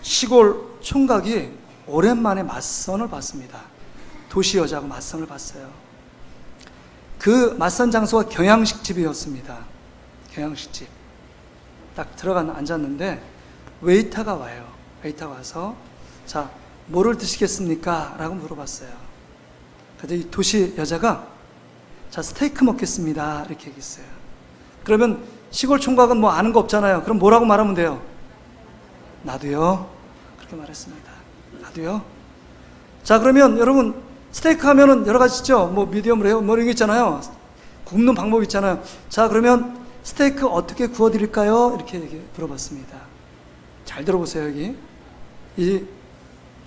시골 총각이 오랜만에 맞선을 봤습니다. 도시 여자하고 맞선을 봤어요. 그 맞선 장소가 경양식집이었습니다. 경양식집. 딱 앉았는데 웨이터가 와요. 웨이터가 와서 자, 뭐를 드시겠습니까? 라고 물어봤어요. 그래서 이 도시 여자가 자, 스테이크 먹겠습니다. 이렇게 얘기했어요. 그러면 시골 총각은 뭐 아는 거 없잖아요. 그럼 뭐라고 말하면 돼요? 나도요. 그렇게 말했습니다. 나도요. 자, 그러면 여러분 스테이크 하면은 여러 가지 있죠. 뭐 미디엄 레어 뭐 이런 게 있잖아요. 굽는 방법 있잖아요. 자, 그러면 스테이크 어떻게 구워 드릴까요? 이렇게 물어봤습니다. 잘 들어보세요. 여기 이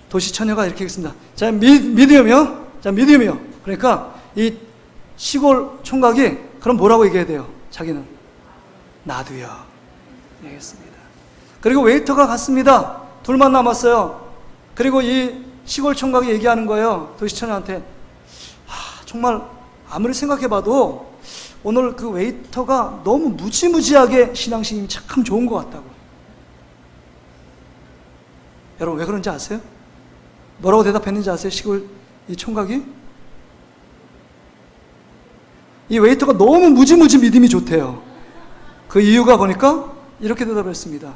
도시 처녀가 이렇게 했습니다. 자, 미디엄이요. 자, 미디엄이요. 그러니까 이 시골 총각이 그럼 뭐라고 얘기해야 돼요? 자기는 나도요. 얘기했습니다. 그리고 웨이터가 갔습니다. 둘만 남았어요. 그리고 이 시골 총각이 얘기하는 거예요. 도시 처녀한테 정말 아무리 생각해봐도 오늘 그 웨이터가 너무 무지무지하게 신앙심이 참 좋은 것 같다고. 여러분 왜 그런지 아세요? 뭐라고 대답했는지 아세요? 시골 이 총각이? 이 웨이터가 너무 무지무지 믿음이 좋대요. 그 이유가 보니까 이렇게 대답했습니다.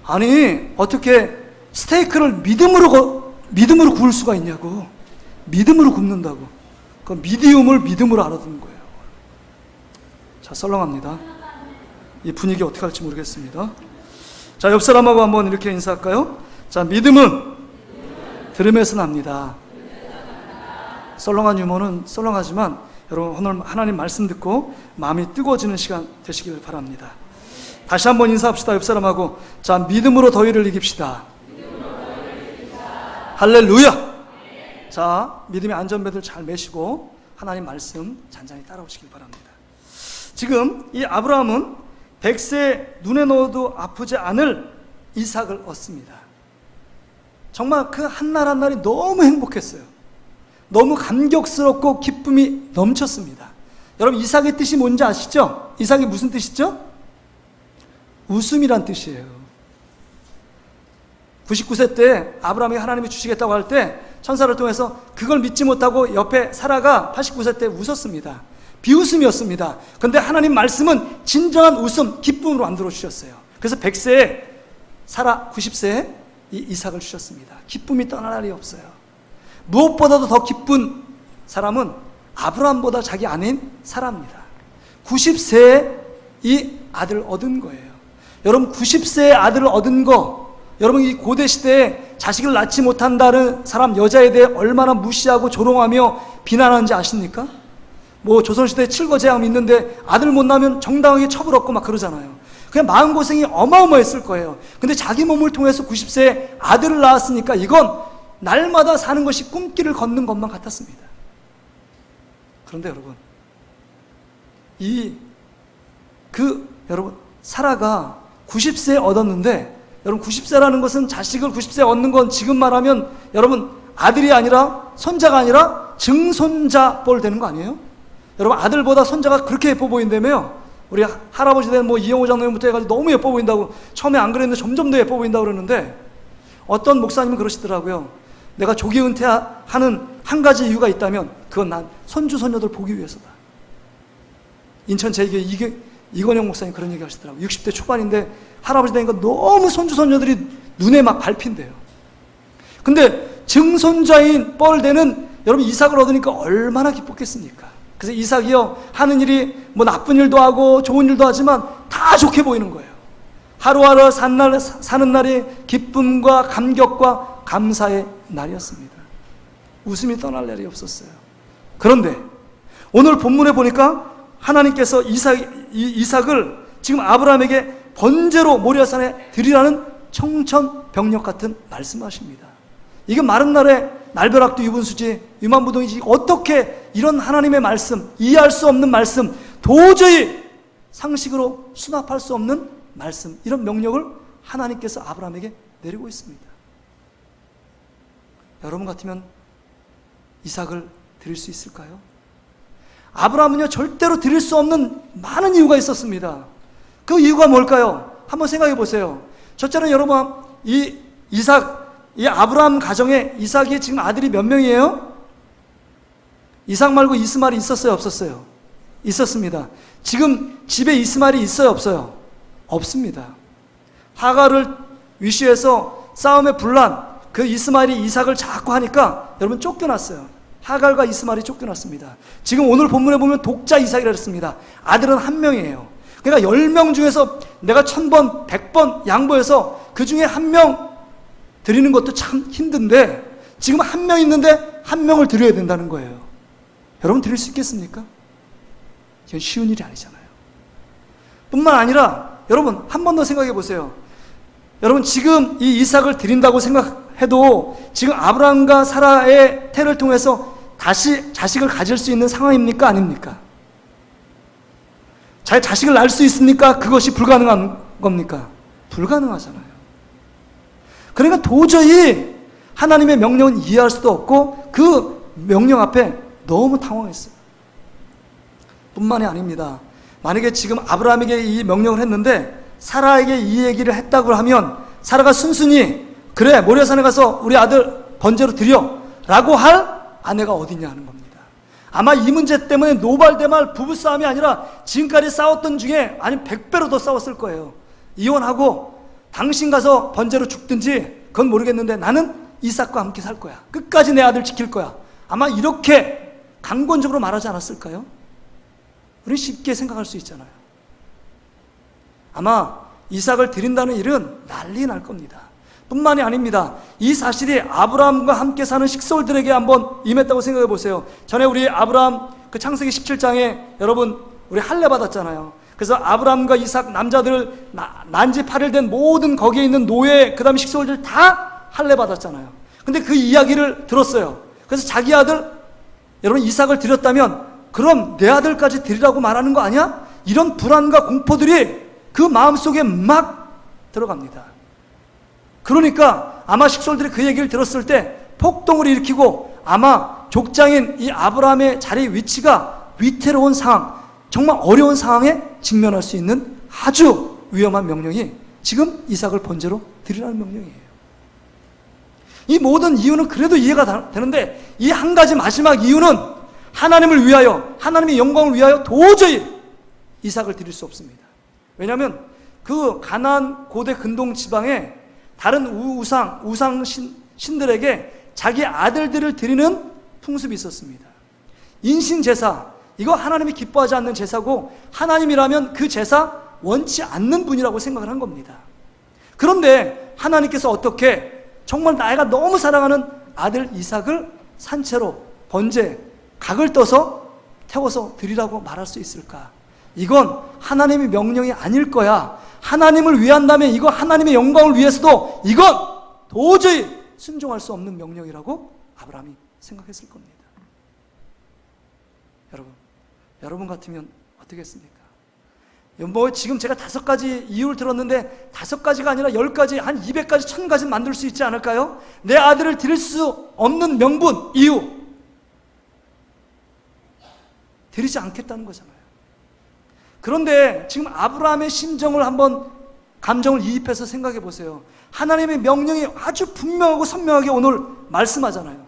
아니 어떻게 스테이크를 믿음으로 구울 수가 있냐고. 믿음으로 굽는다고. 그 미디움을 믿음으로 알아듣는 거예요. 자, 썰렁합니다. 이 분위기 어떻게 할지 모르겠습니다. 자, 옆 사람하고 한번 이렇게 인사할까요? 자, 믿음은 들음에서 납니다. 썰렁한 유머는 썰렁하지만 여러분 오늘 하나님 말씀 듣고 마음이 뜨거워지는 시간 되시길 바랍니다. 다시 한번 인사합시다. 옆 사람하고. 자, 믿음으로 더위를 이깁시다. 할렐루야. 자, 믿음의 안전벨트를 잘 매시고 하나님 말씀 잔잔히 따라오시길 바랍니다. 지금 이 아브라함은 100세 눈에 넣어도 아프지 않을 이삭을 얻습니다. 정말 그 한 날 한 날이 너무 행복했어요. 너무 감격스럽고 기쁨이 넘쳤습니다. 여러분 이삭의 뜻이 뭔지 아시죠? 이삭이 무슨 뜻이죠? 웃음이란 뜻이에요. 99세 때 아브라함이 하나님이 주시겠다고 할 때 천사를 통해서 그걸 믿지 못하고 옆에 사라가 89세 때 웃었습니다. 비웃음이었습니다. 그런데 하나님 말씀은 진정한 웃음, 기쁨으로 만들어 주셨어요. 그래서 100세에 사라 90세에 이 이삭을 주셨습니다. 기쁨이 떠날 날이 없어요. 무엇보다도 더 기쁜 사람은 아브라함보다 자기 아내인 사라입니다. 90세에 이 아들을 얻은 거예요. 여러분 90세에 아들을 얻은 거, 여러분 이 고대 시대에 자식을 낳지 못한다는 사람 여자에 대해 얼마나 무시하고 조롱하며 비난하는지 아십니까? 뭐 조선시대에 칠거재앙이 있는데 아들 못 낳으면 정당하게 처벌받고 막 그러잖아요. 그냥 마음고생이 어마어마했을 거예요. 근데 자기 몸을 통해서 90세에 아들을 낳았으니까 이건 날마다 사는 것이 꿈길을 걷는 것만 같았습니다. 그런데 여러분 여러분 사라가 90세에 얻었는데, 여러분 90세라는 것은 자식을 90세에 얻는 건 지금 말하면 여러분 아들이 아니라 손자가 아니라 증손자뻘 되는 거 아니에요? 여러분 아들보다 손자가 그렇게 예뻐 보인다며요. 우리 할아버지 된 뭐 이영호 장로님부터 해가지고 너무 예뻐 보인다고, 처음에 안 그랬는데 점점 더 예뻐 보인다고 그러는데, 어떤 목사님은 그러시더라고요. 내가 조기 은퇴하는 한 가지 이유가 있다면 그건 난 손주 손녀들 보기 위해서다. 인천 제2교 이건영 목사님 그런 얘기 하시더라고요. 60대 초반인데 할아버지 되니까 너무 손주 손녀들이 눈에 막 밟힌대요. 근데 증손자인 뻘되는 여러분 이삭을 얻으니까 얼마나 기뻤겠습니까? 그래서 이삭이요 하는 일이 뭐 나쁜 일도 하고 좋은 일도 하지만 다 좋게 보이는 거예요. 하루하루 사는 날이 기쁨과 감격과 감사의 날이었습니다. 웃음이 떠날 날이 없었어요. 그런데 오늘 본문에 보니까 하나님께서 이삭을 지금 아브라함에게 번제로 모리아산에 드리라는 청천벽력 같은 말씀하십니다. 이게 마른 날에 날벼락도 유분수지 유만부동이지, 어떻게 이런 하나님의 말씀, 이해할 수 없는 말씀, 도저히 상식으로 수납할 수 없는 말씀, 이런 명령을 하나님께서 아브라함에게 내리고 있습니다. 여러분 같으면 이삭을 드릴 수 있을까요? 아브라함은요 절대로 드릴 수 없는 많은 이유가 있었습니다. 그 이유가 뭘까요? 한번 생각해 보세요. 첫째는 여러분, 이 아브라함 가정에 이삭이 지금 아들이 몇 명이에요? 이삭 말고 이스마엘이 있었어요, 없었어요? 있었습니다. 지금 집에 이스마엘이 있어요, 없어요? 없습니다. 하갈을 위시해서 싸움의 분란, 그 이스마엘이 이삭을 자꾸 하니까 여러분 쫓겨났어요. 하갈과 이스마엘이 쫓겨났습니다. 지금 오늘 본문에 보면 독자 이삭이라 했습니다. 아들은 한 명이에요. 그러니까 10명 중에서 내가 1000번, 100번 양보해서 그 중에 한 명 드리는 것도 참 힘든데 지금 한 명 있는데 한 명을 드려야 된다는 거예요. 여러분 드릴 수 있겠습니까? 이건 쉬운 일이 아니잖아요. 뿐만 아니라 여러분 한 번 더 생각해 보세요. 여러분 지금 이 이삭을 드린다고 생각해도 지금 아브라함과 사라의 태를 통해서 다시 자식을 가질 수 있는 상황입니까? 아닙니까? 자식을 낳을 수 있습니까? 그것이 불가능한 겁니까? 불가능하잖아요. 그러니까 도저히 하나님의 명령은 이해할 수도 없고 그 명령 앞에 너무 당황했어요. 뿐만이 아닙니다. 만약에 지금 아브라함에게 이 명령을 했는데 사라에게 이 얘기를 했다고 하면 사라가 순순히 그래 모리아산에 가서 우리 아들 번제로 드려 라고 할 아내가 어디냐 하는 겁니다. 아마 이 문제 때문에 노발대말 부부싸움이 아니라 지금까지 싸웠던 중에 아니면 100배로 더 싸웠을 거예요. 이혼하고 당신 가서 번제로 죽든지 그건 모르겠는데 나는 이삭과 함께 살 거야. 끝까지 내 아들 지킬 거야. 아마 이렇게 강권적으로 말하지 않았을까요? 우리는 쉽게 생각할 수 있잖아요. 아마 이삭을 드린다는 일은 난리 날 겁니다. 뿐만이 아닙니다. 이 사실이 아브라함과 함께 사는 식솔들에게 한번 임했다고 생각해 보세요. 전에 우리 아브라함 그 창세기 17장에 여러분 우리 할례 받았잖아요. 그래서 아브라함과 이삭 남자들 난지 8일 된 모든 거기에 있는 노예 그 다음에 식솔들 다 할례 받았잖아요. 근데 그 이야기를 들었어요. 그래서 자기 아들 여러분 이삭을 드렸다면 그럼 내 아들까지 드리라고 말하는 거 아니야? 이런 불안과 공포들이 그 마음속에 막 들어갑니다. 그러니까 아마 식솔들이 그 얘기를 들었을 때 폭동을 일으키고 아마 족장인 이 아브라함의 자리 위치가 위태로운 상황, 정말 어려운 상황에 직면할 수 있는 아주 위험한 명령이 지금 이삭을 번제로 드리라는 명령이에요. 이 모든 이유는 그래도 이해가 되는데 이 한 가지 마지막 이유는 하나님을 위하여, 하나님의 영광을 위하여 도저히 이삭을 드릴 수 없습니다. 왜냐하면 그 가나안 고대 근동 지방에 다른 우상 신들에게 자기 아들들을 드리는 풍습이 있었습니다. 인신제사, 이거 하나님이 기뻐하지 않는 제사고 하나님이라면 그 제사 원치 않는 분이라고 생각을 한 겁니다. 그런데 하나님께서 어떻게 정말 내가 너무 사랑하는 아들 이삭을 산채로 번제 각을 떠서 태워서 드리라고 말할 수 있을까? 이건 하나님의 명령이 아닐 거야. 하나님을 위한다면 이거 하나님의 영광을 위해서도 이건 도저히 순종할 수 없는 명령이라고 아브라함이 생각했을 겁니다. 여러분 같으면 어떻게 했습니까? 뭐 지금 제가 5가지 이유를 들었는데 5가지가 아니라 10가지, 한 200가지, 1000가지 만들 수 있지 않을까요? 내 아들을 드릴 수 없는 명분, 이유 드리지 않겠다는 거잖아요. 그런데 지금 아브라함의 심정을 한번 감정을 이입해서 생각해 보세요. 하나님의 명령이 아주 분명하고 선명하게 오늘 말씀하잖아요.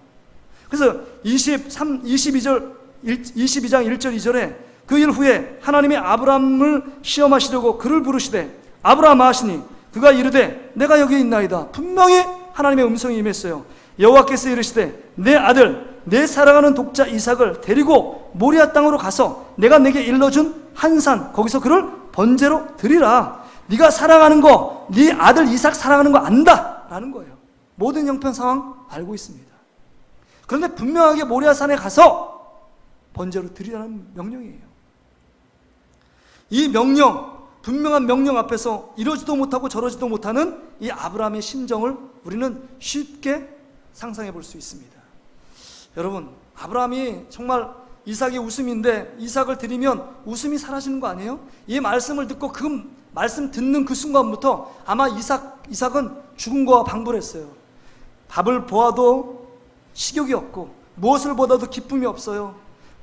그래서 22장 1절 2절에 그 일 후에 하나님이 아브라함을 시험하시려고 그를 부르시되 아브라함아 하시니 그가 이르되 내가 여기 있나이다. 분명히 하나님의 음성이 임했어요. 여호와께서 이르시되 내 아들 내 사랑하는 독자 이삭을 데리고 모리아 땅으로 가서 내가 내게 일러준 한 산 거기서 그를 번제로 드리라. 네가 사랑하는 거, 네 아들 이삭 사랑하는 거 안다 라는 거예요. 모든 형편 상황 알고 있습니다. 그런데 분명하게 모리아 산에 가서 번제로 드리라는 명령이에요. 이 명령, 분명한 명령 앞에서 이러지도 못하고 저러지도 못하는 이 아브라함의 심정을 우리는 쉽게 상상해 볼 수 있습니다. 여러분, 아브라함이 정말 이삭이 웃음인데 이삭을 드리면 웃음이 사라지는 거 아니에요? 이 말씀을 듣고 그 말씀 듣는 그 순간부터 아마 이삭은 죽은 거와 방불했어요. 밥을 보아도 식욕이 없고 무엇을 보다도 기쁨이 없어요.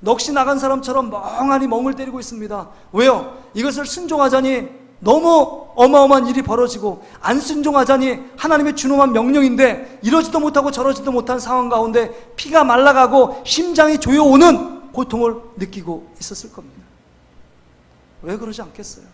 넋이 나간 사람처럼 멍하니 멍을 때리고 있습니다. 왜요? 이것을 순종하자니 너무 어마어마한 일이 벌어지고 안 순종하자니 하나님의 준엄한 명령인데 이러지도 못하고 저러지도 못한 상황 가운데 피가 말라가고 심장이 조여오는 고통을 느끼고 있었을 겁니다. 왜 그러지 않겠어요?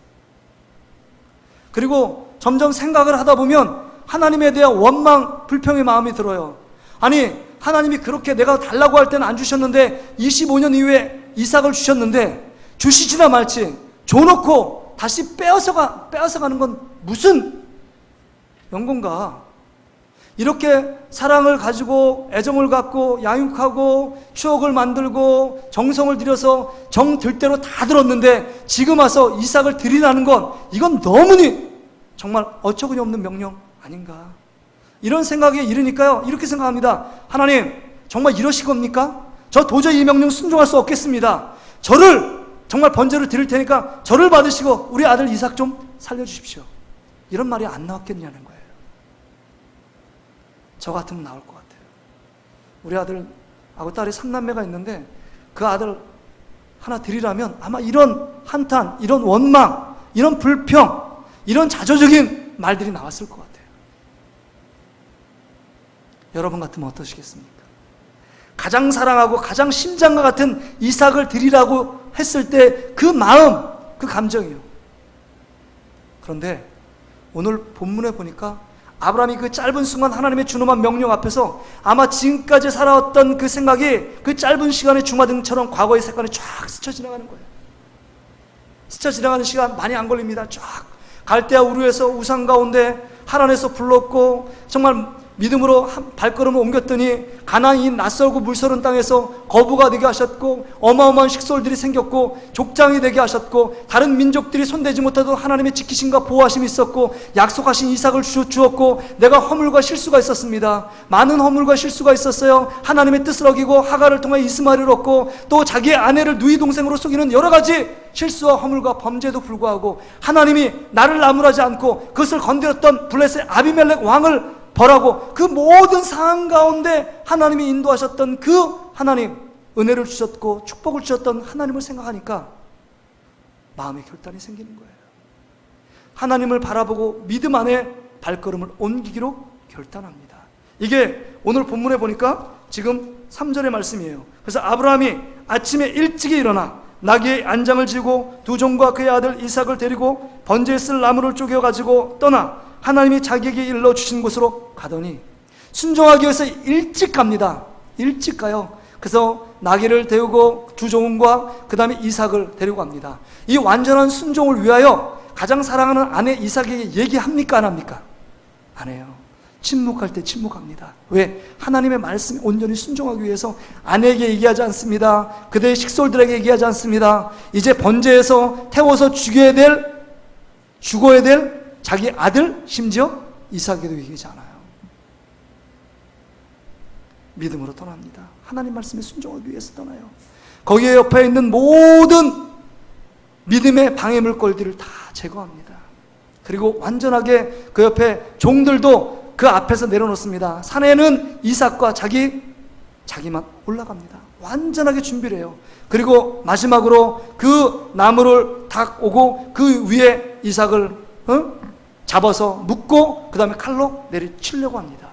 그리고 점점 생각을 하다 보면 하나님에 대한 원망, 불평의 마음이 들어요. 아니, 하나님이 그렇게 내가 달라고 할 때는 안 주셨는데 25년 이후에 이삭을 주셨는데 주시지나 말지 줘놓고 다시 빼앗아가는 건 무슨 영건가? 이렇게 사랑을 가지고 애정을 갖고 양육하고 추억을 만들고 정성을 들여서 정 들 대로 다 들었는데 지금 와서 이삭을 드리라는 건 이건 너무니 정말 어처구니 없는 명령 아닌가? 이런 생각에 이르니까요, 이렇게 생각합니다. 하나님, 정말 이러실 겁니까? 저 도저히 이 명령 순종할 수 없겠습니다. 저를 정말 번제를 드릴 테니까 저를 받으시고 우리 아들 이삭 좀 살려주십시오. 이런 말이 안 나왔겠냐는 거예요. 저 같으면 나올 것 같아요. 우리 아들하고 딸이 3남매가 있는데 그 아들 하나 드리라면 아마 이런 한탄, 이런 원망, 이런 불평, 이런 자조적인 말들이 나왔을 것 같아요. 여러분 같으면 어떠시겠습니까? 가장 사랑하고 가장 심장과 같은 이삭을 드리라고 했을 때 그 마음, 그 감정이요. 그런데 오늘 본문에 보니까 아브라함이 그 짧은 순간 하나님의 준엄한 명령 앞에서 아마 지금까지 살아왔던 그 생각이 그 짧은 시간의 주마등처럼 과거의 색깔이 쫙 스쳐 지나가는 거예요. 스쳐 지나가는 시간 많이 안 걸립니다. 쫙 갈대아 우르에서 우상 가운데 하란에서 불렀고 정말 믿음으로 한 발걸음을 옮겼더니 가나안이 낯설고 물서른 땅에서 거부가 되게 하셨고 어마어마한 식솔들이 생겼고 족장이 되게 하셨고 다른 민족들이 손대지 못하던 하나님의 지키심과 보호하심이 있었고 약속하신 이삭을 주었고 내가 허물과 실수가 있었습니다. 많은 허물과 실수가 있었어요. 하나님의 뜻을 어기고 하갈을 통해 이스마엘을 얻고 또 자기의 아내를 누이 동생으로 속이는 여러 가지 실수와 허물과 범죄에도 불구하고 하나님이 나를 나무라지 않고 그것을 건드렸던 블레셋 아비멜렉 왕을 벌하고 그 모든 상황 가운데 하나님이 인도하셨던 그 하나님, 은혜를 주셨고 축복을 주셨던 하나님을 생각하니까 마음의 결단이 생기는 거예요. 하나님을 바라보고 믿음 안에 발걸음을 옮기기로 결단합니다. 이게 오늘 본문에 보니까 지금 3절의 말씀이에요. 그래서 아브라함이 아침에 일찍이 일어나 나귀의 안장을 지고 두 종과 그의 아들 이삭을 데리고 번제에 쓸 나무를 쪼개가지고 떠나 하나님이 자기에게 일러주신 곳으로 가더니 순종하기 위해서 일찍 갑니다. 일찍 가요. 그래서 나귀를 태우고 두 종과 그 다음에 이삭을 데리고 갑니다. 이 완전한 순종을 위하여 가장 사랑하는 아내 이삭에게 얘기합니까? 안 합니까? 안 해요. 침묵할 때 침묵합니다. 왜? 하나님의 말씀에 온전히 순종하기 위해서 아내에게 얘기하지 않습니다. 그대의 식솔들에게 얘기하지 않습니다. 이제 번제에서 태워서 죽어야 될 자기 아들, 심지어 이삭에게도 얘기하지 않아요. 믿음으로 떠납니다. 하나님 말씀에 순종하기 위해서 떠나요. 거기에 옆에 있는 모든 믿음의 방해물걸들을 다 제거합니다. 그리고 완전하게 그 옆에 종들도 그 앞에서 내려놓습니다. 산에는 이삭과 자기만 올라갑니다. 완전하게 준비를 해요. 그리고 마지막으로 그 나무를 딱 오고 그 위에 이삭을 잡아서 묶고 그 다음에 칼로 내리치려고 합니다.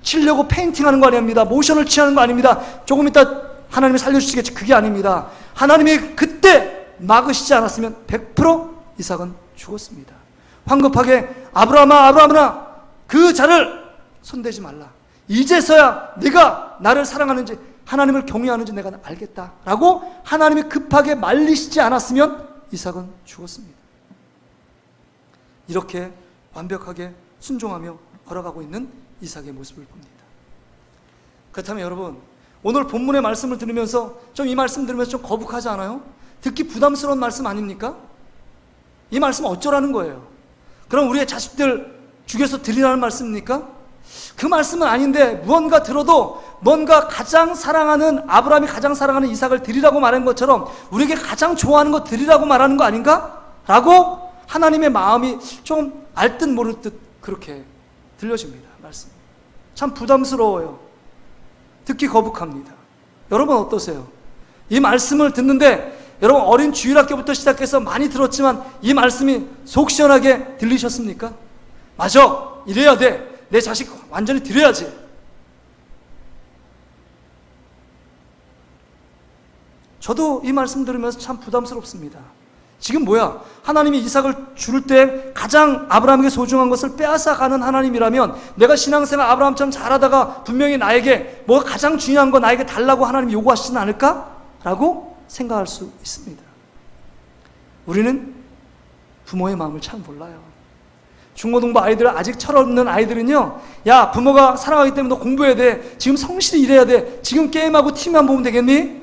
치려고 페인팅하는 거 아닙니다. 모션을 취하는 거 아닙니다. 조금 이따 하나님이 살려주시겠지. 그게 아닙니다. 하나님이 그때 막으시지 않았으면 100% 이삭은 죽었습니다. 황급하게 아브라함아 그 자를 손대지 말라. 이제서야 네가 나를 사랑하는지 하나님을 경외하는지 내가 알겠다라고 하나님이 급하게 말리시지 않았으면 이삭은 죽었습니다. 이렇게 완벽하게 순종하며 걸어가고 있는 이삭의 모습을 봅니다. 그렇다면 여러분, 오늘 본문의 말씀을 들으면서 좀 이 말씀 들으면서 좀 거북하지 않아요? 듣기 부담스러운 말씀 아닙니까? 이 말씀 어쩌라는 거예요? 그럼 우리의 자식들 죽여서 드리라는 말씀입니까? 그 말씀은 아닌데 무언가 들어도 뭔가 가장 사랑하는 아브라함이 가장 사랑하는 이삭을 드리라고 말한 것처럼 우리에게 가장 좋아하는 거 드리라고 말하는 거 아닌가? 라고 하나님의 마음이 좀 알 듯 모를 듯 그렇게 들려집니다. 말씀 참 부담스러워요. 듣기 거북합니다. 여러분 어떠세요? 이 말씀을 듣는데 여러분 어린 주일학교부터 시작해서 많이 들었지만 이 말씀이 속 시원하게 들리셨습니까? 맞아, 이래야 돼. 내 자식 완전히 드려야지. 저도 이 말씀 들으면서 참 부담스럽습니다. 지금 뭐야? 하나님이 이삭을 줄 때 가장 아브라함에게 소중한 것을 빼앗아가는 하나님이라면 내가 신앙생활 아브라함처럼 잘하다가 분명히 나에게 뭐 가장 중요한 거 나에게 달라고 하나님이 요구하시진 않을까? 라고 생각할 수 있습니다. 우리는 부모의 마음을 참 몰라요. 중고등부 아이들, 아직 철없는 아이들은요, 야, 부모가 사랑하기 때문에 너 공부해야 돼. 지금 성실히 일해야 돼. 지금 게임하고 TV만 보면 되겠니?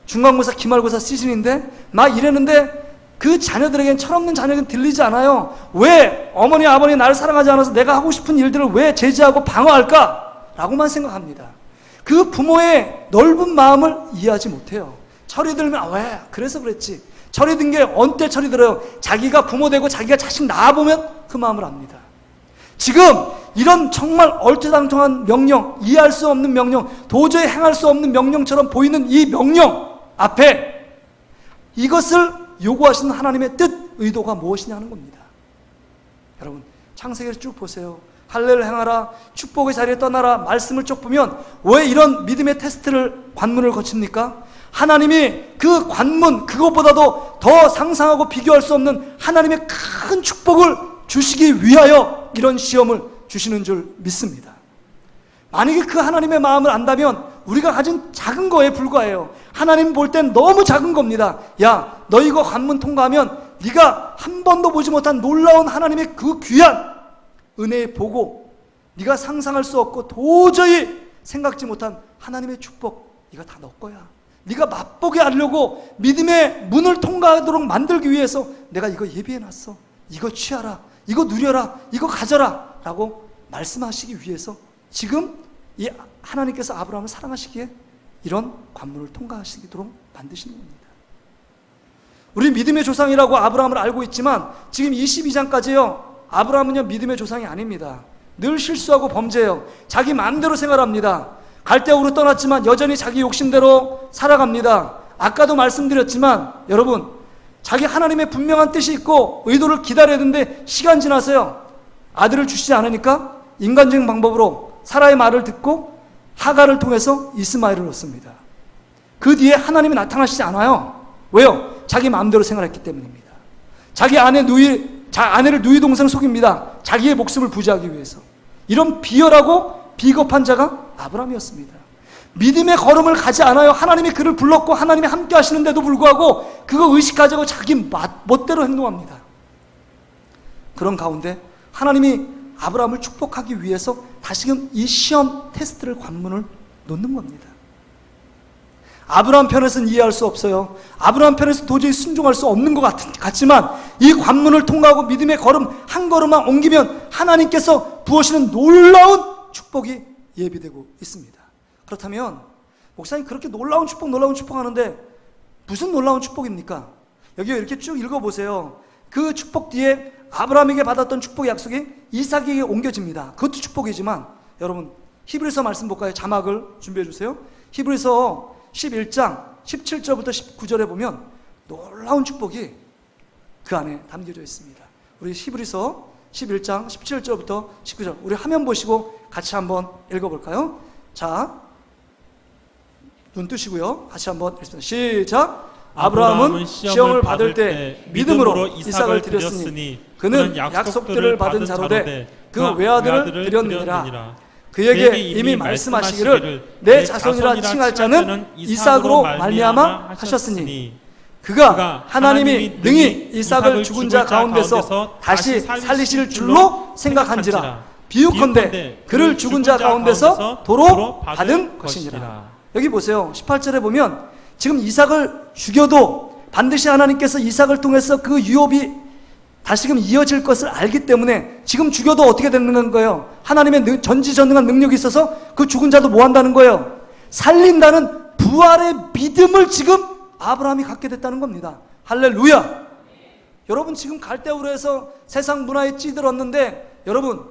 중간고사, 기말고사 시즌인데 막 이랬는데 그 자녀들에겐, 철없는 자녀에겐 들리지 않아요. 왜 어머니 아버지 나를 사랑하지 않아서 내가 하고 싶은 일들을 왜 제지하고 방어할까? 라고만 생각합니다. 그 부모의 넓은 마음을 이해하지 못해요. 철이 들면 왜? 그래서 그랬지. 철이 든 게 언제 철이 들어요? 자기가 부모 되고 자기가 자식 낳아보면 그 마음을 압니다. 지금 이런 정말 얼토당토한 명령, 이해할 수 없는 명령, 도저히 행할 수 없는 명령처럼 보이는 이 명령 앞에 이것을 요구하시는 하나님의 뜻, 의도가 무엇이냐 하는 겁니다. 여러분 창세기를 쭉 보세요. 할례를 행하라, 축복의 자리에 떠나라 말씀을 쭉 보면 왜 이런 믿음의 테스트를, 관문을 거칩니까? 하나님이 그 관문, 그것보다도 더 상상하고 비교할 수 없는 하나님의 큰 축복을 주시기 위하여 이런 시험을 주시는 줄 믿습니다. 만약에 그 하나님의 마음을 안다면 우리가 가진 작은 거에 불과해요. 하나님 볼 땐 너무 작은 겁니다. 야, 너 이거 관문 통과하면 네가 한 번도 보지 못한 놀라운 하나님의 그 귀한 은혜의 보고, 네가 상상할 수 없고 도저히 생각지 못한 하나님의 축복, 네가 다 너 거야. 네가 맛보게 하려고 믿음의 문을 통과하도록 만들기 위해서 내가 이거 예비해놨어. 이거 취하라, 이거 누려라, 이거 가져라 라고 말씀하시기 위해서 지금 이 하나님께서 아브라함을 사랑하시기에 이런 관문을 통과하시도록 만드시는 겁니다. 우리 믿음의 조상이라고 아브라함을 알고 있지만 지금 22장까지요, 아브라함은요 믿음의 조상이 아닙니다. 늘 실수하고 범죄해요. 자기 마음대로 생활합니다. 갈대아우로 떠났지만 여전히 자기 욕심대로 살아갑니다. 아까도 말씀드렸지만 여러분, 자기 하나님의 분명한 뜻이 있고 의도를 기다려야 되는데 시간 지나서요, 아들을 주시지 않으니까 인간적인 방법으로 사라의 말을 듣고 하갈을 통해서 이스마엘을 얻습니다. 그 뒤에 하나님이 나타나시지 않아요. 왜요? 자기 마음대로 생활했기 때문입니다. 자기 아내를 누이 동생을 속입니다. 자기의 목숨을 부지하기 위해서. 이런 비열하고 비겁한 자가 아브라함이었습니다. 믿음의 걸음을 가지 않아요. 하나님이 그를 불렀고 하나님이 함께 하시는데도 불구하고 그거 의식하자고 자기 멋대로 행동합니다. 그런 가운데 하나님이 아브라함을 축복하기 위해서 다시금 이 시험 테스트를, 관문을 놓는 겁니다. 아브라함 편에서는 이해할 수 없어요. 아브라함 편에서 도저히 순종할 수 없는 것 같지만 이 관문을 통과하고 믿음의 걸음 한 걸음만 옮기면 하나님께서 부으시는 놀라운 축복이 예비되고 있습니다. 그렇다면 목사님 그렇게 놀라운 축복 하는데 무슨 놀라운 축복입니까? 여기 이렇게 쭉 읽어보세요. 그 축복 뒤에 아브라함에게 받았던 축복의 약속이 이삭에게 옮겨집니다. 그것도 축복이지만 여러분 히브리서 말씀 볼까요? 자막을 준비해 주세요. 히브리서 11장 17절부터 19절에 보면 놀라운 축복이 그 안에 담겨져 있습니다. 우리 히브리서 11장 17절부터 19절 우리 화면 보시고 같이 한번 읽어볼까요? 자, 눈 뜨시고요. 같이 한번 읽습니다. 시작! 아브라함은 시험을 받을 때 믿음으로 이삭을 드렸으니 그는 약속들을 받은 자로되 그 외아들을 드렸느니라. 그에게 이미 말씀하시기를 내 자손이라 칭할 자는 이삭으로 말미암아 하셨으니 그가 하나님이 능히 이삭을 죽은 자 가운데서 다시 살리실 줄로 생각한지라. 비유컨대 그를 죽은 자 가운데서 도로 받은 것이니라. 여기 보세요. 18절에 보면 지금 이삭을 죽여도 반드시 하나님께서 이삭을 통해서 그 유업이 다시금 이어질 것을 알기 때문에 지금 죽여도 어떻게 되는 거예요? 하나님의 전지전능한 능력이 있어서 그 죽은 자도 뭐 한다는 거예요? 살린다는 부활의 믿음을 지금 아브라함이 갖게 됐다는 겁니다. 할렐루야! 여러분 지금 갈대우로 해서 세상 문화에 찌들었는데 여러분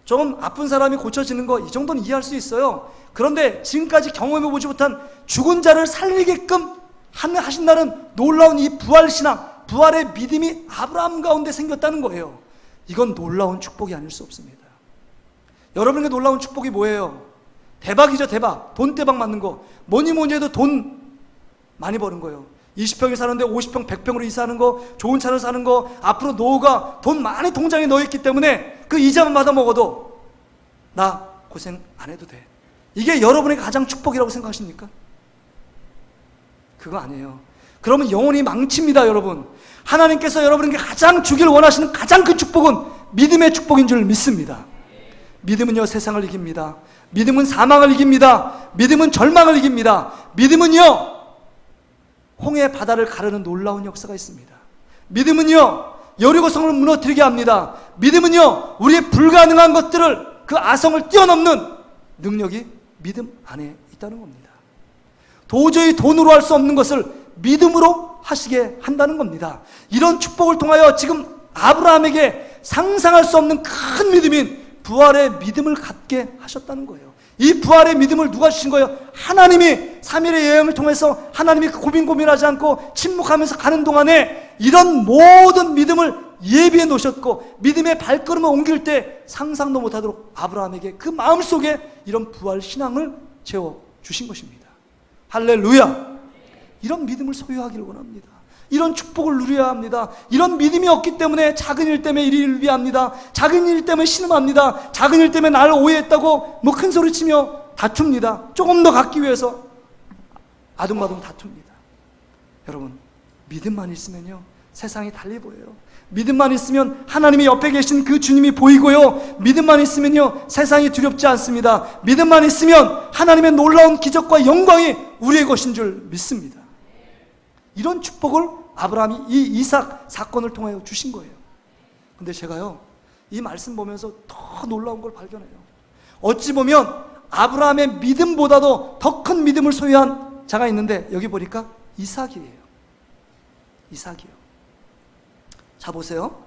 좀 아픈 사람이 고쳐지는 거 이 정도는 이해할 수 있어요. 그런데 지금까지 경험해보지 못한 죽은 자를 살리게끔 하신다는 놀라운 이 부활신앙, 부활의 믿음이 아브라함 가운데 생겼다는 거예요. 이건 놀라운 축복이 아닐 수 없습니다. 여러분에게 놀라운 축복이 뭐예요? 대박이죠, 대박. 돈 대박 맞는 거. 뭐니 해도 돈 많이 버는 거예요. 20평에 사는데 50평, 100평으로 이사하는 거, 좋은 차를 사는 거, 앞으로 노후가 돈 많이 통장에 넣어있기 때문에 그 이자만 받아 먹어도 나 고생 안 해도 돼. 이게 여러분에게 가장 축복이라고 생각하십니까? 그거 아니에요. 그러면 영혼이 망칩니다, 여러분. 하나님께서 여러분에게 가장 주길 원하시는 가장 큰 축복은 믿음의 축복인 줄 믿습니다. 믿음은요, 세상을 이깁니다. 믿음은 사망을 이깁니다. 믿음은 절망을 이깁니다. 믿음은요, 홍해 바다를 가르는 놀라운 역사가 있습니다. 믿음은요, 여리고성을 무너뜨리게 합니다. 믿음은요, 우리의 불가능한 것들을, 그 아성을 뛰어넘는 능력이 믿음 안에 있다는 겁니다. 도저히 돈으로 할 수 없는 것을 믿음으로 하시게 한다는 겁니다. 이런 축복을 통하여 지금 아브라함에게 상상할 수 없는 큰 믿음인 부활의 믿음을 갖게 하셨다는 거예요. 이 부활의 믿음을 누가 주신 거예요? 하나님이 3일의 여행을 통해서 하나님이 고민하지 않고 침묵하면서 가는 동안에 이런 모든 믿음을 예비해 놓으셨고, 믿음의 발걸음을 옮길 때 상상도 못하도록 아브라함에게 그 마음속에 이런 부활 신앙을 채워주신 것입니다. 할렐루야! 이런 믿음을 소유하기를 원합니다. 이런 축복을 누려야 합니다. 이런 믿음이 없기 때문에 작은 일 때문에 일희일비합니다. 작은 일 때문에 신음합니다. 작은 일 때문에 나를 오해했다고 뭐 큰 소리 치며 다툽니다. 조금 더 갖기 위해서 아둥바둥 다툽니다. 여러분, 믿음만 있으면요, 세상이 달리 보여요. 믿음만 있으면 하나님이 옆에 계신 그 주님이 보이고요, 믿음만 있으면요, 세상이 두렵지 않습니다. 믿음만 있으면 하나님의 놀라운 기적과 영광이 우리의 것인 줄 믿습니다. 이런 축복을 아브라함이 이 이삭 사건을 통하여 주신 거예요. 근데 제가요, 이 말씀 보면서 더 놀라운 걸 발견해요. 어찌 보면 아브라함의 믿음보다도 더 큰 믿음을 소유한 자가 있는데, 여기 보니까 이삭이에요. 이삭이요. 자, 보세요.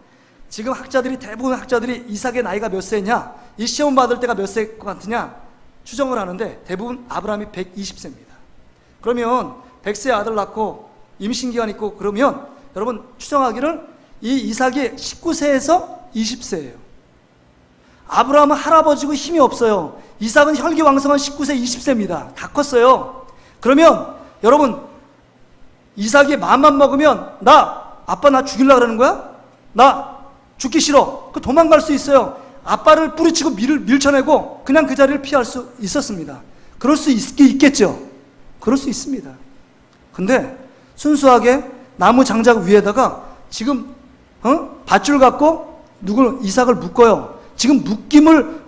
지금 대부분 학자들이 이삭의 나이가 몇 세냐, 이 시험 받을 때가 몇 세일 것 같으냐 추정을 하는데, 대부분 아브라함이 120세입니다. 그러면 100세 아들 낳고 임신기간 있고 그러면 여러분 추정하기를 이 이삭이 19세에서 20세예요. 아브라함은 할아버지고 힘이 없어요. 이삭은 혈기왕성한 19세, 20세입니다. 다 컸어요. 그러면 여러분, 이삭이 마음만 먹으면 아빠 나 죽이려고 그러는 거야? 나 죽기 싫어. 그 도망갈 수 있어요. 아빠를 뿌리치고 밀쳐내고 그냥 그 자리를 피할 수 있었습니다. 그럴 수 있겠죠? 그럴 수 있습니다. 근데 순수하게 나무 장작 위에다가 지금 밧줄 갖고 이삭을 묶어요. 지금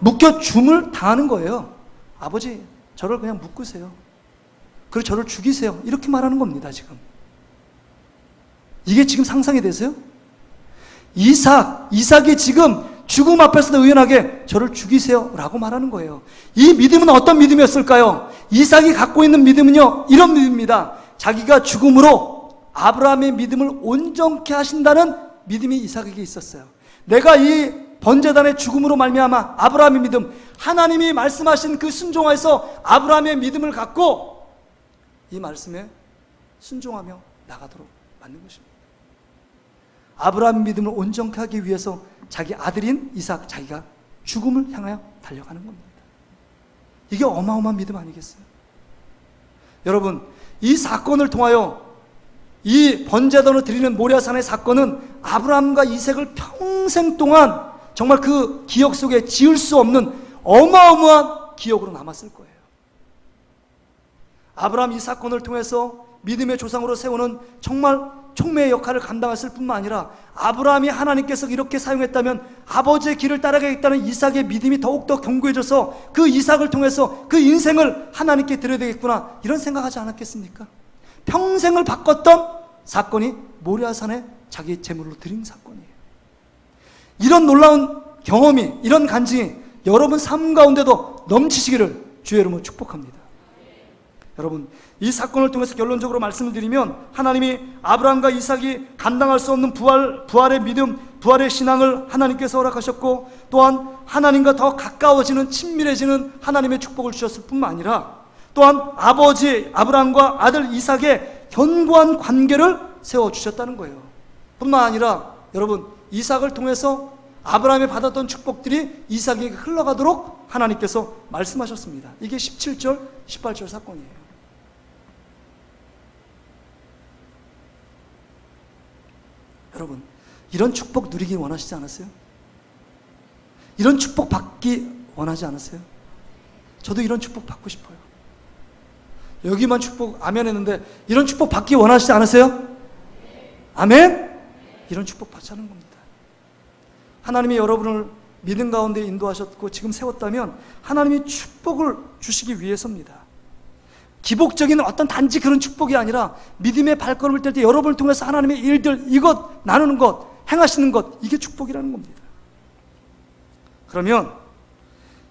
묶여 줌을 당하는 거예요. 아버지, 저를 그냥 묶으세요. 그리고 저를 죽이세요. 이렇게 말하는 겁니다, 지금. 이게 지금 상상이 되세요? 이삭이 지금 죽음 앞에서도 의연하게 저를 죽이세요 라고 말하는 거예요. 이 믿음은 어떤 믿음이었을까요? 이삭이 갖고 있는 믿음은요, 이런 믿음입니다. 자기가 죽음으로 아브라함의 믿음을 온전케 하신다는 믿음이 이삭에게 있었어요. 내가 이 번제단의 죽음으로 말미암아 아브라함의 믿음, 하나님이 말씀하신 그 순종에서 아브라함의 믿음을 갖고 이 말씀에 순종하며 나가도록 만든 것입니다. 아브라함의 믿음을 온전케 하기 위해서 자기 아들인 이삭, 자기가 죽음을 향하여 달려가는 겁니다. 이게 어마어마한 믿음 아니겠어요? 여러분, 이 사건을 통하여 이 번제단을 드리는 모리아산의 사건은 아브라함과 이삭을 평생 동안 정말 그 기억 속에 지울 수 없는 어마어마한 기억으로 남았을 거예요. 아브라함 이 사건을 통해서 믿음의 조상으로 세우는 정말 촉매의 역할을 감당했을 뿐만 아니라, 아브라함이 하나님께서 이렇게 사용했다면 아버지의 길을 따라가겠다는 이삭의 믿음이 더욱더 견고해져서 그 이삭을 통해서 그 인생을 하나님께 드려야 되겠구나, 이런 생각하지 않았겠습니까? 평생을 바꿨던 사건이 모리아산에 자기 제물로 드린 사건이에요. 이런 놀라운 경험이, 이런 간증이 여러분 삶 가운데도 넘치시기를 주의 이름으로 축복합니다. 여러분, 이 사건을 통해서 결론적으로 말씀을 드리면, 하나님이 아브라함과 이삭이 감당할 수 없는 부활의 믿음, 부활의 신앙을 하나님께서 허락하셨고, 또한 하나님과 더 가까워지는, 친밀해지는 하나님의 축복을 주셨을 뿐만 아니라, 또한 아버지 아브라함과 아들 이삭의 견고한 관계를 세워주셨다는 거예요. 뿐만 아니라 여러분, 이삭을 통해서 아브라함이 받았던 축복들이 이삭에게 흘러가도록 하나님께서 말씀하셨습니다. 이게 17절, 18절 사건이에요. 여러분, 이런 축복 누리기 원하시지 않았어요? 이런 축복 받기 원하지 않았어요? 저도 이런 축복 받고 싶어요. 여기만 축복 아멘 했는데 이런 축복 받기 원하시지 않으세요? 아멘? 이런 축복 받자는 겁니다. 하나님이 여러분을 믿음 가운데 인도하셨고 지금 세웠다면 하나님이 축복을 주시기 위해서입니다. 기복적인 어떤 단지 그런 축복이 아니라 믿음의 발걸음을 뗄 때 여러분을 통해서 하나님의 일들, 이것 나누는 것, 행하시는 것, 이게 축복이라는 겁니다. 그러면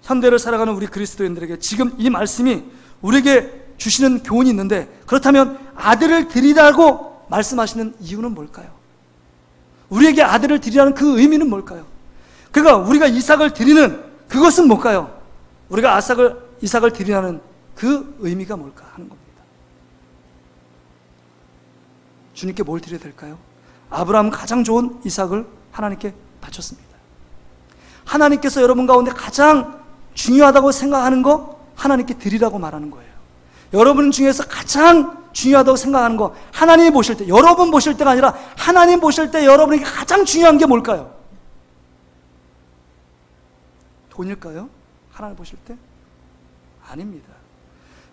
현대를 살아가는 우리 그리스도인들에게 지금 이 말씀이 우리에게 주시는 교훈이 있는데, 그렇다면 아들을 드리라고 말씀하시는 이유는 뭘까요? 우리에게 아들을 드리라는 그 의미는 뭘까요? 그러니까 우리가 이삭을 드리는 그것은 뭘까요? 우리가 이삭을 드리라는 그 의미가 뭘까 하는 겁니다. 주님께 뭘 드려야 될까요? 아브라함은 가장 좋은 이삭을 하나님께 바쳤습니다. 하나님께서 여러분 가운데 가장 중요하다고 생각하는 거 하나님께 드리라고 말하는 거예요. 여러분 중에서 가장 중요하다고 생각하는 거, 하나님이 보실 때, 여러분 보실 때가 아니라 하나님 보실 때 여러분에게 가장 중요한 게 뭘까요? 돈일까요? 하나님 보실 때? 아닙니다.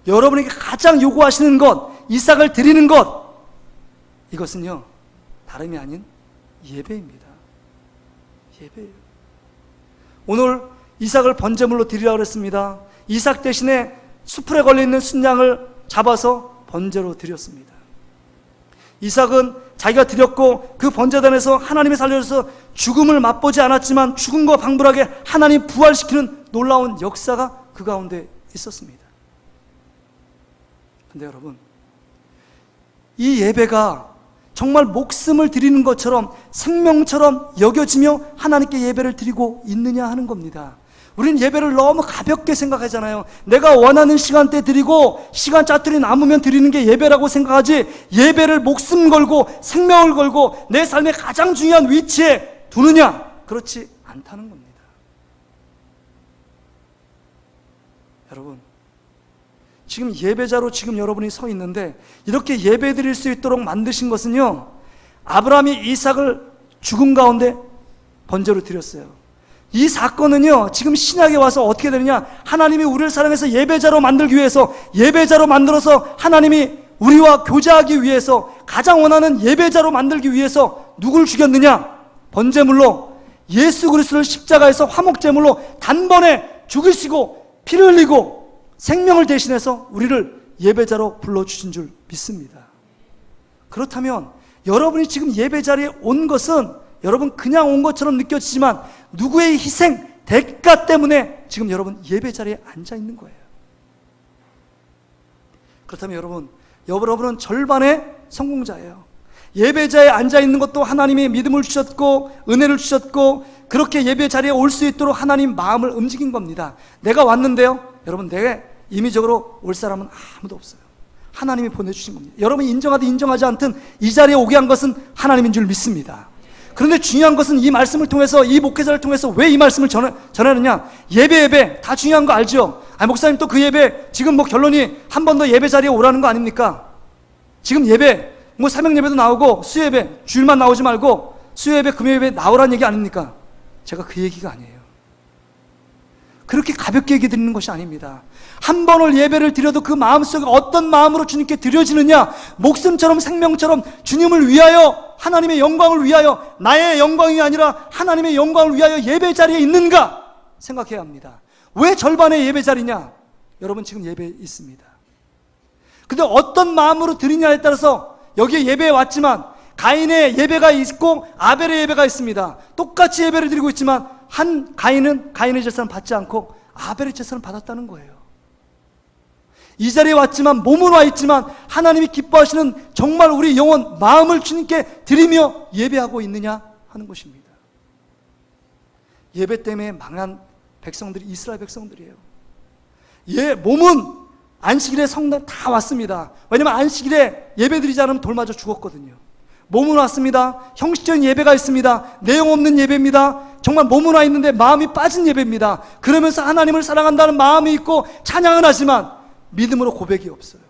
여러분에게 가장 요구하시는 것, 이삭을 드리는 것, 이것은요 다름이 아닌 예배입니다. 예배예요. 오늘 이삭을 번제물로 드리라고 했습니다. 이삭 대신에 수풀에 걸려있는 순양을 잡아서 번제로 드렸습니다. 이삭은 자기가 드렸고 그 번제단에서 하나님이 살려줘서 죽음을 맛보지 않았지만 죽음과 방불하게 하나님 부활시키는 놀라운 역사가 그 가운데 있었습니다. 근데 여러분, 이 예배가 정말 목숨을 드리는 것처럼 생명처럼 여겨지며 하나님께 예배를 드리고 있느냐 하는 겁니다. 우리는 예배를 너무 가볍게 생각하잖아요. 내가 원하는 시간대 드리고 시간 짜투리 남으면 드리는 게 예배라고 생각하지, 예배를 목숨 걸고 생명을 걸고 내 삶의 가장 중요한 위치에 두느냐? 그렇지 않다는 겁니다. 여러분, 지금 예배자로 지금 여러분이 서 있는데 이렇게 예배 드릴 수 있도록 만드신 것은요, 아브라함이 이삭을 죽음 가운데 번제로 드렸어요. 이 사건은요 지금 신약에 와서 어떻게 되느냐, 하나님이 우리를 사랑해서 예배자로 만들기 위해서, 예배자로 만들어서 하나님이 우리와 교제하기 위해서, 가장 원하는 예배자로 만들기 위해서 누굴 죽였느냐? 번제물로 예수 그리스도를 십자가에서 화목제물로 단번에 죽으시고 피를 흘리고 생명을 대신해서 우리를 예배자로 불러주신 줄 믿습니다. 그렇다면 여러분이 지금 예배자리에 온 것은 여러분 그냥 온 것처럼 느껴지지만 누구의 희생, 대가 때문에 지금 여러분 예배자리에 앉아 있는 거예요. 그렇다면 여러분은 절반의 성공자예요. 예배자에 앉아 있는 것도 하나님이 믿음을 주셨고 은혜를 주셨고 그렇게 예배자리에 올 수 있도록 하나님 마음을 움직인 겁니다. 내가 왔는데요, 여러분 내게 임의적으로 올 사람은 아무도 없어요. 하나님이 보내주신 겁니다. 여러분이 인정하든 인정하지 않든 이 자리에 오게 한 것은 하나님인 줄 믿습니다. 그런데 중요한 것은 이 말씀을 통해서, 이 목회자를 통해서 왜 이 말씀을 전하느냐? 예배 다 중요한 거 알죠? 목사님 또 그 예배 지금 결론이 한 번 더 예배 자리에 오라는 거 아닙니까? 지금 예배 사명 예배도 나오고 수예배 주일만 나오지 말고 수예배 금요예배 나오라는 얘기 아닙니까? 제가 그 얘기가 아니에요. 그렇게 가볍게 얘기 드리는 것이 아닙니다. 한 번을 예배를 드려도 그 마음속에 어떤 마음으로 주님께 드려지느냐, 목숨처럼 생명처럼 주님을 위하여, 하나님의 영광을 위하여, 나의 영광이 아니라 하나님의 영광을 위하여 예배 자리에 있는가 생각해야 합니다. 왜 절반의 예배 자리냐? 여러분 지금 예배에 있습니다. 근데 어떤 마음으로 드리냐에 따라서 여기에 예배에 왔지만 가인의 예배가 있고 아벨의 예배가 있습니다. 똑같이 예배를 드리고 있지만 한 가인은 가인의 제사는 받지 않고 아벨의 제사는 받았다는 거예요. 이 자리에 왔지만 몸은 와 있지만 하나님이 기뻐하시는 정말 우리 영혼 마음을 주님께 드리며 예배하고 있느냐 하는 것입니다. 예배 때문에 망한 백성들이 이스라엘 백성들이에요. 몸은 안식일에 성당 다 왔습니다. 왜냐면 안식일에 예배드리지 않으면 돌 맞아 죽었거든요. 몸은 왔습니다. 형식적인 예배가 있습니다. 내용 없는 예배입니다. 정말 몸은 와 있는데 마음이 빠진 예배입니다. 그러면서 하나님을 사랑한다는 마음이 있고 찬양은 하지만 믿음으로 고백이 없어요.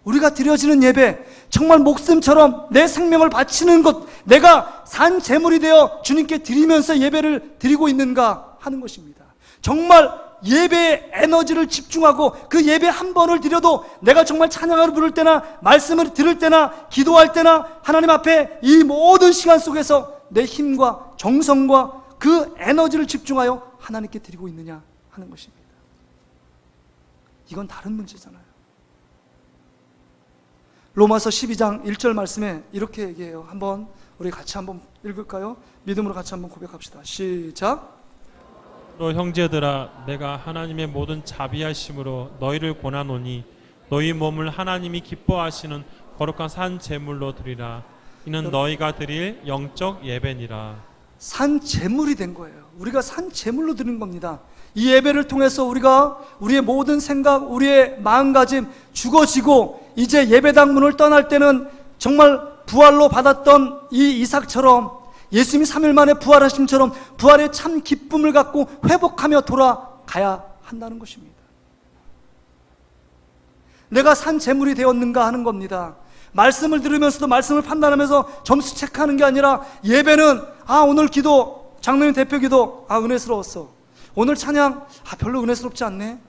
우리가 드려지는 예배, 정말 목숨처럼 내 생명을 바치는 것, 내가 산 제물이 되어 주님께 드리면서 예배를 드리고 있는가 하는 것입니다. 정말 예배에 에너지를 집중하고 그 예배 한 번을 드려도 내가 정말 찬양을 부를 때나 말씀을 들을 때나 기도할 때나 하나님 앞에 이 모든 시간 속에서 내 힘과 정성과 그 에너지를 집중하여 하나님께 드리고 있느냐 하는 것입니다. 이건 다른 문제잖아요. 로마서 12장 1절 말씀에 이렇게 얘기해요. 한번 우리 같이 한번 읽을까요? 믿음으로 같이 한번 고백합시다. 시작. 너 형제들아, 내가 하나님의 모든 자비하심으로 너희를 권하노니 너희 몸을 하나님이 기뻐하시는 거룩한 산 제물로 드리라. 이는 너희가 드릴 영적 예배니라. 산 제물이 된 거예요. 우리가 산 제물로 드리는 겁니다. 이 예배를 통해서 우리가 우리의 모든 생각, 우리의 마음가짐 죽어지고 이제 예배당 문을 떠날 때는 정말 부활로 받았던 이 이삭처럼 예수님이 3일 만에 부활하심처럼 부활의 참 기쁨을 갖고 회복하며 돌아가야 한다는 것입니다. 내가 산 제물이 되었는가 하는 겁니다. 말씀을 들으면서도 말씀을 판단하면서 점수 체크하는 게 아니라 예배는 오늘 기도, 장로님 대표 기도 은혜스러웠어. 오늘 찬양 별로 은혜스럽지 않네.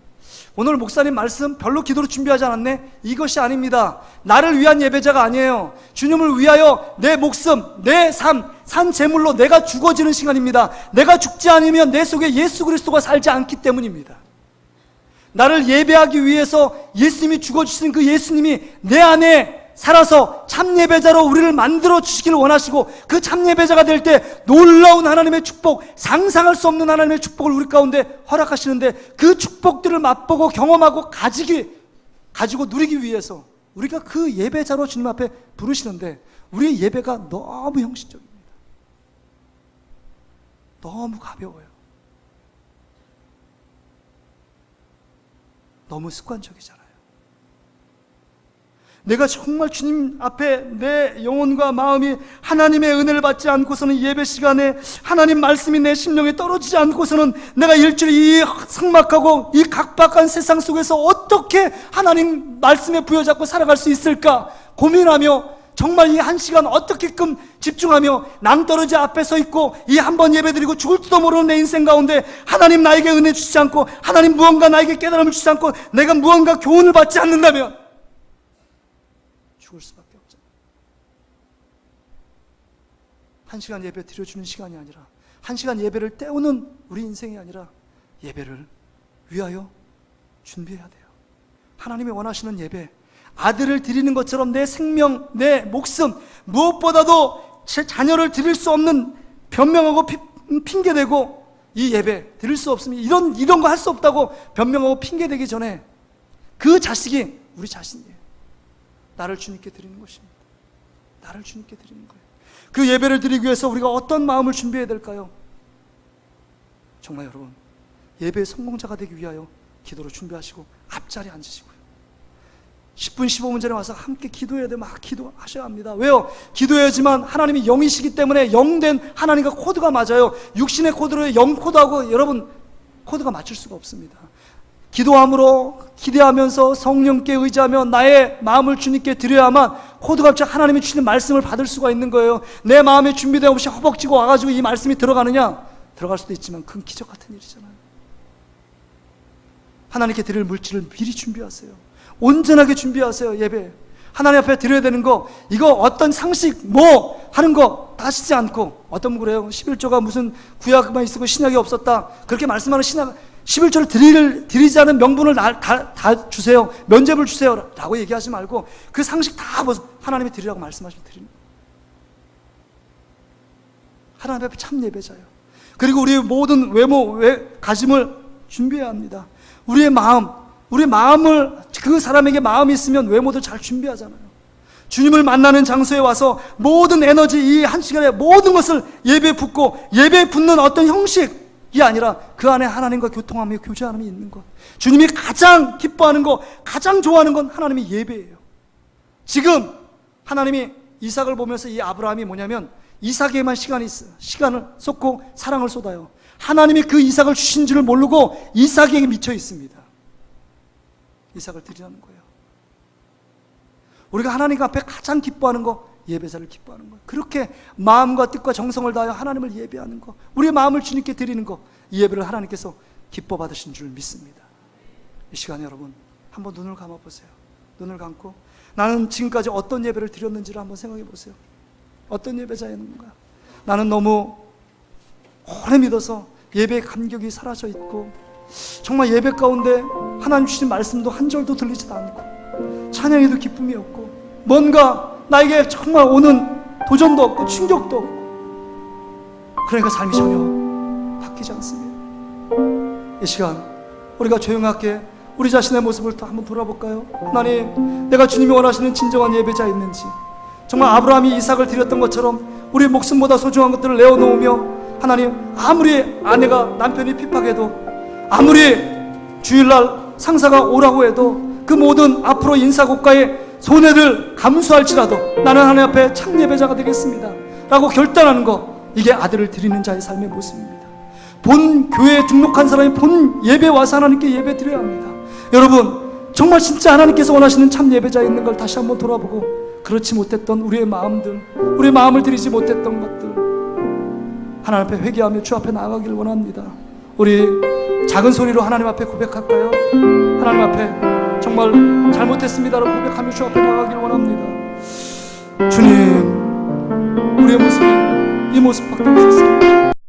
오늘 목사님 말씀 별로 기도로 준비하지 않았네. 이것이 아닙니다. 나를 위한 예배자가 아니에요. 주님을 위하여 내 목숨, 내 삶, 산 제물로 내가 죽어지는 시간입니다. 내가 죽지 않으면 내 속에 예수 그리스도가 살지 않기 때문입니다. 나를 예배하기 위해서 예수님이 죽어주신 그 예수님이 내 안에 살아서 참 예배자로 우리를 만들어 주시기를 원하시고 그 참 예배자가 될 때 놀라운 하나님의 축복, 상상할 수 없는 하나님의 축복을 우리 가운데 허락하시는데 그 축복들을 맛보고 경험하고 가지고 누리기 위해서 우리가 그 예배자로 주님 앞에 부르시는데 우리의 예배가 너무 형식적입니다. 너무 가벼워요. 너무 습관적이잖아요. 내가 정말 주님 앞에 내 영혼과 마음이 하나님의 은혜를 받지 않고서는 예배 시간에 하나님 말씀이 내 심령에 떨어지지 않고서는 내가 일주일 이 삭막하고 이 각박한 세상 속에서 어떻게 하나님 말씀에 부여잡고 살아갈 수 있을까 고민하며 정말 이 한 시간 어떻게끔 집중하며 낭떠러지 앞에 서 있고 이 한 번 예배드리고 죽을지도 모르는 내 인생 가운데 하나님 나에게 은혜 주시지 않고 하나님 무언가 나에게 깨달음을 주시지 않고 내가 무언가 교훈을 받지 않는다면 죽을 수밖에 없잖아요. 한 시간 예배 드려주는 시간이 아니라 한 시간 예배를 때우는 우리 인생이 아니라 예배를 위하여 준비해야 돼요. 하나님이 원하시는 예배, 아들을 드리는 것처럼 내 생명, 내 목숨, 무엇보다도 제 자녀를 드릴 수 없는 변명하고 핑계대고 이 예배 드릴 수 없으면 이런 거 할 수 없다고 변명하고 핑계대기 전에 그 자식이 우리 자신이에요. 나를 주님께 드리는 것입니다. 나를 주님께 드리는 거예요. 그 예배를 드리기 위해서 우리가 어떤 마음을 준비해야 될까요? 정말 여러분, 예배의 성공자가 되기 위하여 기도로 준비하시고 앞자리에 앉으시고요. 10분 15분 전에 와서 함께 기도해야 돼. 막 기도하셔야 합니다. 왜요? 기도해야지만 하나님이 영이시기 때문에 영된 하나님과 코드가 맞아요. 육신의 코드로 영 코드하고 여러분 코드가 맞출 수가 없습니다. 기도함으로 기대하면서 성령께 의지하며 나의 마음을 주님께 드려야만 코드가 하나님이 주시는 말씀을 받을 수가 있는 거예요. 내 마음에 준비되어 없이 허벅지고 와가지고 이 말씀이 들어가느냐? 들어갈 수도 있지만 큰 기적 같은 일이잖아요. 하나님께 드릴 물질을 미리 준비하세요. 온전하게 준비하세요. 예배 하나님 앞에 드려야 되는 거 이거 어떤 상식 뭐 하는 거 따지지 않고 어떤 분 그래요. 11조가 무슨 구약만 있었고 신약이 없었다 그렇게 말씀하는 11조를 드리지 않은 명분을 다 주세요. 면죄부를 주세요 라고 얘기하지 말고 그 상식 다 하나님이 드리라고 말씀하시면 드립니다. 하나님 앞에 참 예배자예요. 그리고 우리의 모든 가짐을 준비해야 합니다. 우리의 마음을 그 사람에게 마음이 있으면 외모도 잘 준비하잖아요. 주님을 만나는 장소에 와서 모든 에너지 이 한 시간에 모든 것을 예배에 붓고 예배에 붓는 어떤 형식 이게 아니라 그 안에 하나님과 교통하며 교제하며 있는 것. 주님이 가장 기뻐하는 것, 가장 좋아하는 건 하나님의 예배예요. 지금 하나님이 이삭을 보면서 이 아브라함이 뭐냐면 이삭에게만 시간이 있어요. 시간을 쏟고 사랑을 쏟아요. 하나님이 그 이삭을 주신 줄을 모르고 이삭에게 미쳐 있습니다. 이삭을 드리라는 거예요. 우리가 하나님 앞에 가장 기뻐하는 거, 예배자를 기뻐하는 거예요. 그렇게 마음과 뜻과 정성을 다하여 하나님을 예배하는 거, 우리의 마음을 주님께 드리는 거, 이 예배를 하나님께서 기뻐 받으신 줄 믿습니다. 이 시간에 여러분 한번 눈을 감아보세요. 눈을 감고 나는 지금까지 어떤 예배를 드렸는지를 한번 생각해 보세요. 어떤 예배자였는가? 나는 너무 오래 믿어서 예배의 감격이 사라져 있고, 정말 예배 가운데 하나님 주신 말씀도 한 절도 들리지도 않고, 찬양에도 기쁨이 없고, 뭔가 나에게 정말 오는 도전도 없고 충격도 없고, 그러니까 삶이 전혀 바뀌지 않습니다. 이 시간 우리가 조용하게 우리 자신의 모습을 또 한번 돌아볼까요? 하나님, 내가 주님이 원하시는 진정한 예배자 있는지, 정말 아브라함이 이삭을 드렸던 것처럼 우리의 목숨보다 소중한 것들을 내어놓으며, 하나님, 아무리 아내가 남편이 핍박해도, 아무리 주일날 상사가 오라고 해도, 그 모든 앞으로 인사고과의 손해를 감수할지라도 나는 하나님 앞에 참 예배자가 되겠습니다 라고 결단하는 것, 이게 아들을 드리는 자의 삶의 모습입니다. 본 교회에 등록한 사람이 본 예배 와서 하나님께 예배 드려야 합니다. 여러분, 정말 진짜 하나님께서 원하시는 참 예배자 있는 걸 다시 한번 돌아보고, 그렇지 못했던 우리의 마음들, 우리의 마음을 드리지 못했던 것들 하나님 앞에 회개하며 주 앞에 나아가기를 원합니다. 우리 작은 소리로 하나님 앞에 고백할까요? 하나님 앞에 정말 잘못했습니다라고 고백하며 주 앞에 나아가기를 원합니다. 주님, 우리의 모습이 이 모습밖에 없었습니다.